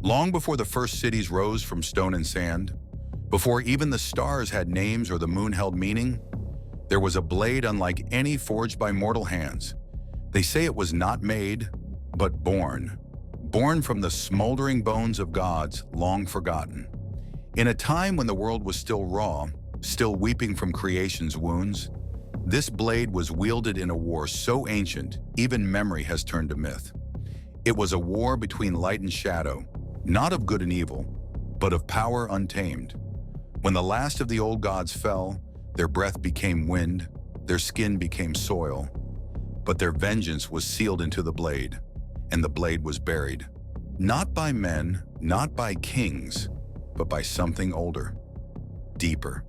Long before the first cities rose from stone and sand, before even the stars had names or the moon held meaning, there was a blade unlike any forged by mortal hands. They say it was not made, but born. Born from the smoldering bones of gods long forgotten. In a time when the world was still raw, still weeping from creation's wounds, this blade was wielded in a war so ancient, even memory has turned to myth. It was a war between light and shadow, not of good and evil, but of power untamed. When the last of the old gods fell, their breath became wind, their skin became soil, but their vengeance was sealed into the blade, and the blade was buried. Not by men, not by kings, but by something older, deeper.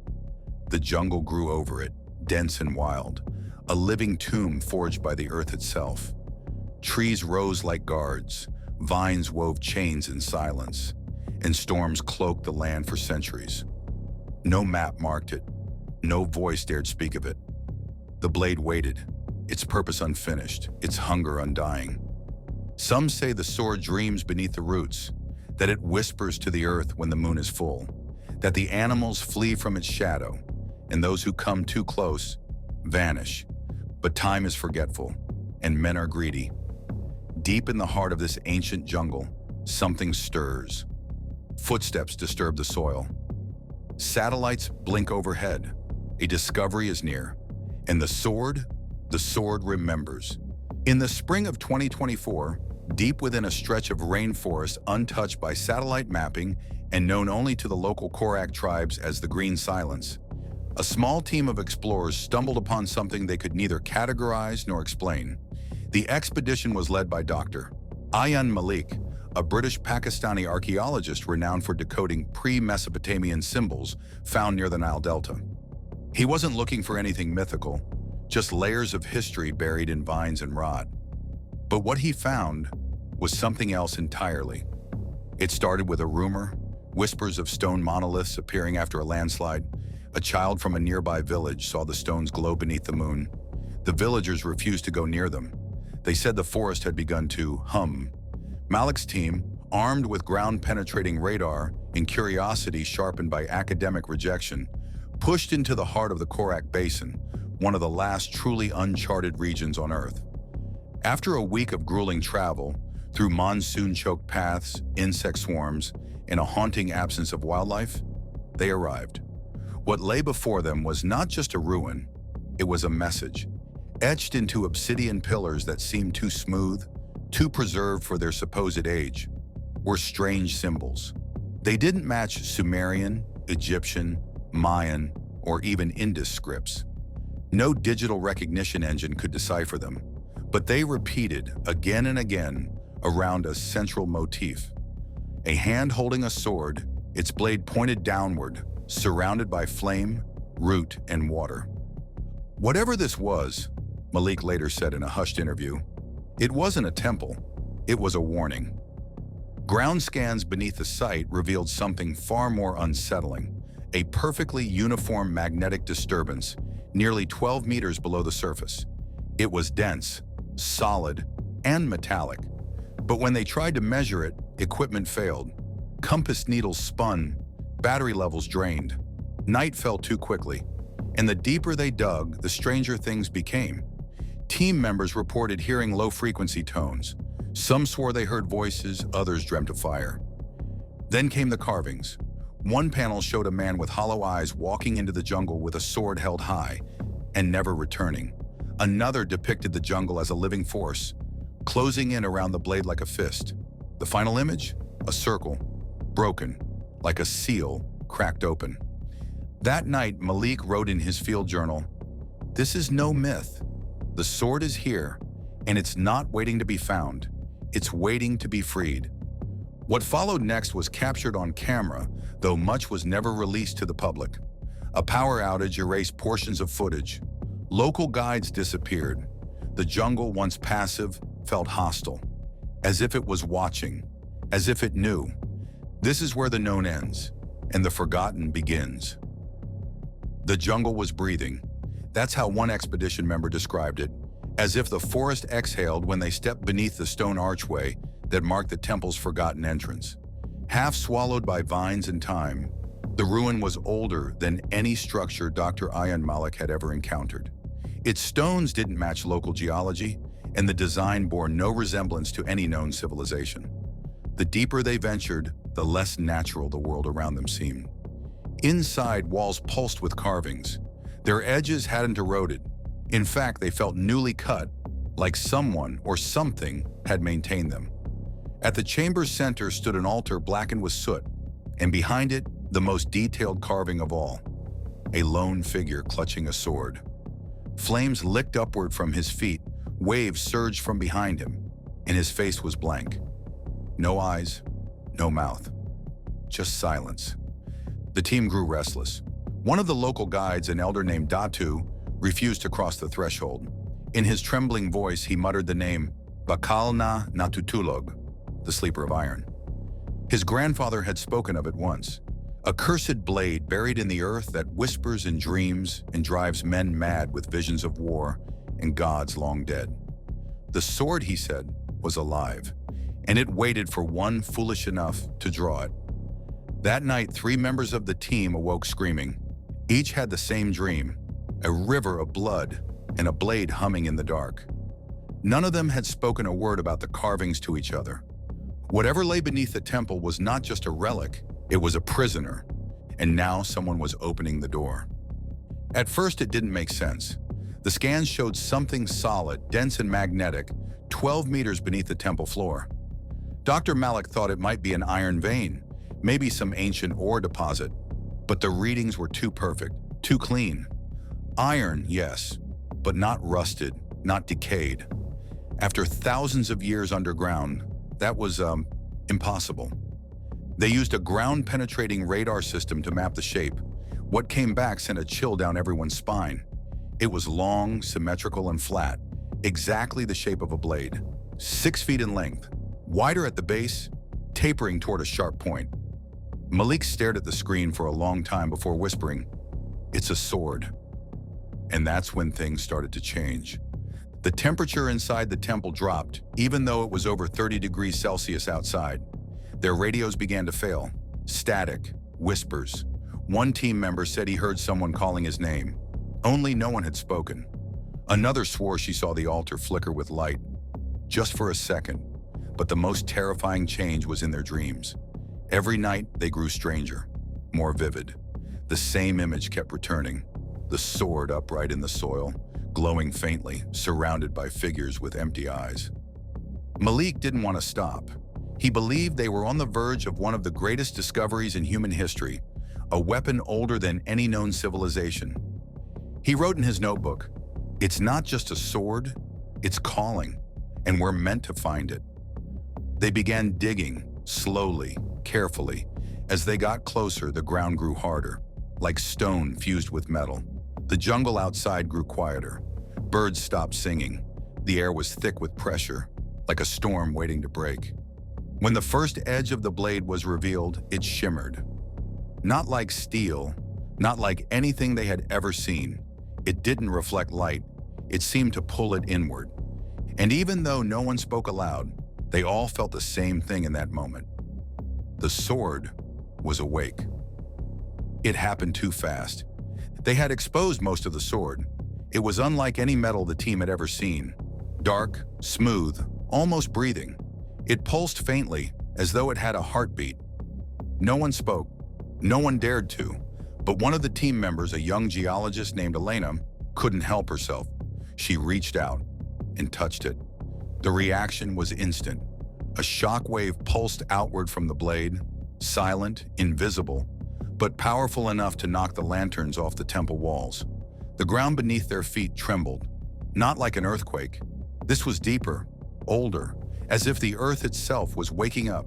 The jungle grew over it, dense and wild, a living tomb forged by the earth itself. Trees rose like guards, vines wove chains in silence, and storms cloaked the land for centuries. No map marked it, no voice dared speak of it. The blade waited, its purpose unfinished, its hunger undying. Some say the sword dreams beneath the roots, that it whispers to the earth when the moon is full, that the animals flee from its shadow, and those who come too close vanish. But time is forgetful, and men are greedy. Deep in the heart of this ancient jungle, something stirs. Footsteps disturb the soil. Satellites blink overhead. A discovery is near. And the sword remembers. In the spring of 2024, deep within a stretch of rainforest untouched by satellite mapping and known only to the local Korak tribes as the Green Silence, a small team of explorers stumbled upon something they could neither categorize nor explain. The expedition was led by Dr. Ayan Malik, a British-Pakistani archaeologist renowned for decoding pre-Mesopotamian symbols found near the Nile Delta. He wasn't looking for anything mythical, just layers of history buried in vines and rot. But what he found was something else entirely. It started with a rumor, whispers of stone monoliths appearing after a landslide. A child from a nearby village saw the stones glow beneath the moon. The villagers refused to go near them. They said the forest had begun to hum. Malik's team, armed with ground-penetrating radar and curiosity sharpened by academic rejection, pushed into the heart of the Korak Basin, one of the last truly uncharted regions on Earth. After a week of grueling travel, through monsoon-choked paths, insect swarms, and a haunting absence of wildlife, they arrived. What lay before them was not just a ruin, it was a message, etched into obsidian pillars that seemed too smooth, too preserved for their supposed age, were strange symbols. They didn't match Sumerian, Egyptian, Mayan, or even Indus scripts. No digital recognition engine could decipher them, but they repeated again and again around a central motif. A hand holding a sword, its blade pointed downward, surrounded by flame, root, and water. Whatever this was, Malik later said in a hushed interview, it wasn't a temple, it was a warning. Ground scans beneath the site revealed something far more unsettling, a perfectly uniform magnetic disturbance, nearly 12 meters below the surface. It was dense, solid, and metallic. But when they tried to measure it, equipment failed. Compass needles spun, battery levels drained. Night fell too quickly, and the deeper they dug, the stranger things became. Team members reported hearing low-frequency tones. Some swore they heard voices, others dreamt of fire. Then came the carvings. One panel showed a man with hollow eyes walking into the jungle with a sword held high and never returning. Another depicted the jungle as a living force, closing in around the blade like a fist. The final image? A circle, broken, like a seal cracked open. That night, Malik wrote in his field journal, "This is no myth. The sword is here, and it's not waiting to be found. It's waiting to be freed." What followed next was captured on camera, though much was never released to the public. A power outage erased portions of footage. Local guides disappeared. The jungle, once passive, felt hostile, as if it was watching, as if it knew. This is where the known ends, and the forgotten begins. The jungle was breathing. That's how one expedition member described it, as if the forest exhaled when they stepped beneath the stone archway that marked the temple's forgotten entrance. Half swallowed by vines and time, the ruin was older than any structure Dr. Ayan Malik had ever encountered. Its stones didn't match local geology, and the design bore no resemblance to any known civilization. The deeper they ventured, the less natural the world around them seemed. Inside, walls pulsed with carvings. Their edges hadn't eroded. In fact, they felt newly cut, like someone or something had maintained them. At the chamber's center stood an altar blackened with soot, and behind it, the most detailed carving of all, a lone figure clutching a sword. Flames licked upward from his feet, waves surged from behind him, and his face was blank. No eyes, no mouth, just silence. The team grew restless. One of the local guides, an elder named Datu, refused to cross the threshold. In his trembling voice, he muttered the name Bakalna Natutulog, the sleeper of iron. His grandfather had spoken of it once, a cursed blade buried in the earth that whispers in dreams and drives men mad with visions of war and gods long dead. The sword, he said, was alive, and it waited for one foolish enough to draw it. That night, 3 members of the team awoke screaming. Each had the same dream, a river of blood and a blade humming in the dark. None of them had spoken a word about the carvings to each other. Whatever lay beneath the temple was not just a relic, it was a prisoner, and now someone was opening the door. At first, it didn't make sense. The scans showed something solid, dense and magnetic, 12 meters beneath the temple floor. Dr. Malik thought it might be an iron vein, maybe some ancient ore deposit, but the readings were too perfect, too clean. Iron, yes, but not rusted, not decayed. After thousands of years underground, that was, impossible. They used a ground-penetrating radar system to map the shape. What came back sent a chill down everyone's spine. It was long, symmetrical, and flat, exactly the shape of a blade. 6 feet in length, wider at the base, tapering toward a sharp point. Malik stared at the screen for a long time before whispering, "It's a sword." And that's when things started to change. The temperature inside the temple dropped, even though it was over 30 degrees Celsius outside. Their radios began to fail. Static, whispers. One team member said he heard someone calling his name. Only no one had spoken. Another swore she saw the altar flicker with light, just for a second. But the most terrifying change was in their dreams. Every night, they grew stranger, more vivid. The same image kept returning, the sword upright in the soil, glowing faintly, surrounded by figures with empty eyes. Malik didn't want to stop. He believed they were on the verge of one of the greatest discoveries in human history, a weapon older than any known civilization. He wrote in his notebook, "It's not just a sword, it's calling, and we're meant to find it." They began digging, slowly, carefully. As they got closer, the ground grew harder, like stone fused with metal. The jungle outside grew quieter. Birds stopped singing. The air was thick with pressure, like a storm waiting to break. When the first edge of the blade was revealed, it shimmered. Not like steel, not like anything they had ever seen. It didn't reflect light. It seemed to pull it inward. And even though no one spoke aloud, they all felt the same thing in that moment. The sword was awake. It happened too fast. They had exposed most of the sword. It was unlike any metal the team had ever seen. Dark, smooth, almost breathing. It pulsed faintly, as though it had a heartbeat. No one spoke. No one dared to. But one of the team members, a young geologist named Elena, couldn't help herself. She reached out and touched it. The reaction was instant. A shock wave pulsed outward from the blade, silent, invisible, but powerful enough to knock the lanterns off the temple walls. The ground beneath their feet trembled, not like an earthquake. This was deeper, older, as if the earth itself was waking up.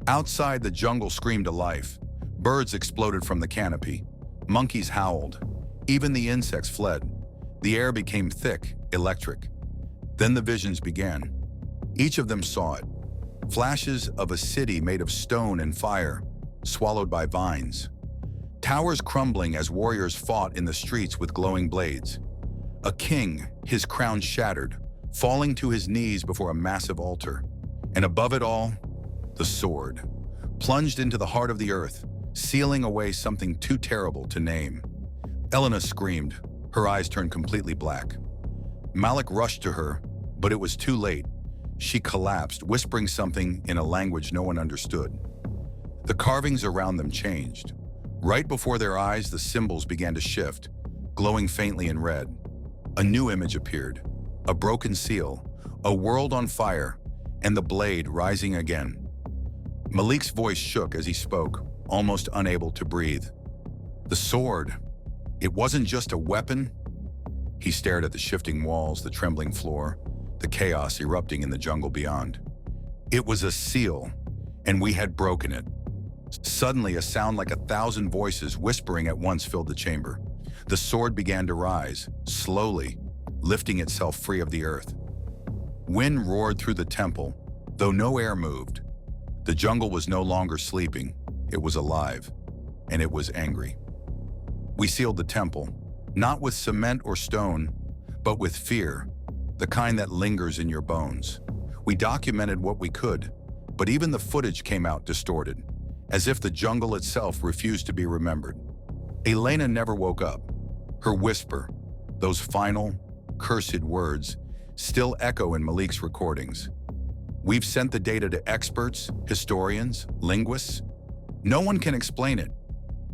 Outside, the jungle screamed to life. Birds exploded from the canopy. Monkeys howled. Even the insects fled. The air became thick, electric. Then the visions began. Each of them saw it. Flashes of a city made of stone and fire, swallowed by vines. Towers crumbling as warriors fought in the streets with glowing blades. A king, his crown shattered, falling to his knees before a massive altar. And above it all, the sword, plunged into the heart of the earth, sealing away something too terrible to name. Elena screamed. Her eyes turned completely black. Malik rushed to her, but it was too late. She collapsed, whispering something in a language no one understood. The carvings around them changed. Right before their eyes, the symbols began to shift, glowing faintly in red. A new image appeared, a broken seal, a world on fire, and the blade rising again. Malik's voice shook as he spoke, almost unable to breathe. The sword, it wasn't just a weapon. He stared at the shifting walls, the trembling floor, the chaos erupting in the jungle beyond. It was a seal, and we had broken it. Suddenly, a sound like 1,000 voices whispering at once filled the chamber. The sword began to rise, slowly, lifting itself free of the earth. Wind roared through the temple, though no air moved. The jungle was no longer sleeping. It was alive, and it was angry. We sealed the temple, not with cement or stone, but with fear, the kind that lingers in your bones. We documented what we could, but even the footage came out distorted, as if the jungle itself refused to be remembered. Elena never woke up. Her whisper, those final, cursed words, still echo in Malik's recordings. We've sent the data to experts, historians, linguists. No one can explain it,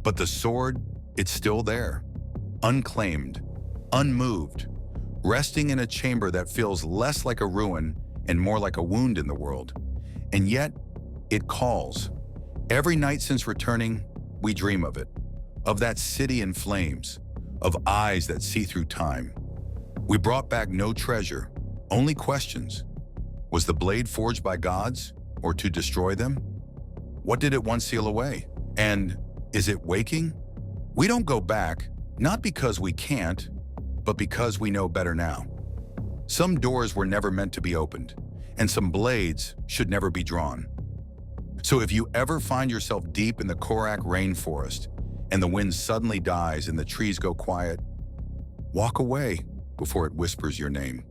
but the sword, it's still there, unclaimed, unmoved, resting in a chamber that feels less like a ruin and more like a wound in the world. And yet, it calls. Every night since returning, we dream of it, of that city in flames, of eyes that see through time. We brought back no treasure, only questions. Was the blade forged by gods, or to destroy them? What did it once seal away? And is it waking? We don't go back, not because we can't, but because we know better now. Some doors were never meant to be opened, and some blades should never be drawn. So if you ever find yourself deep in the Korak rainforest, and the wind suddenly dies and the trees go quiet, walk away before it whispers your name.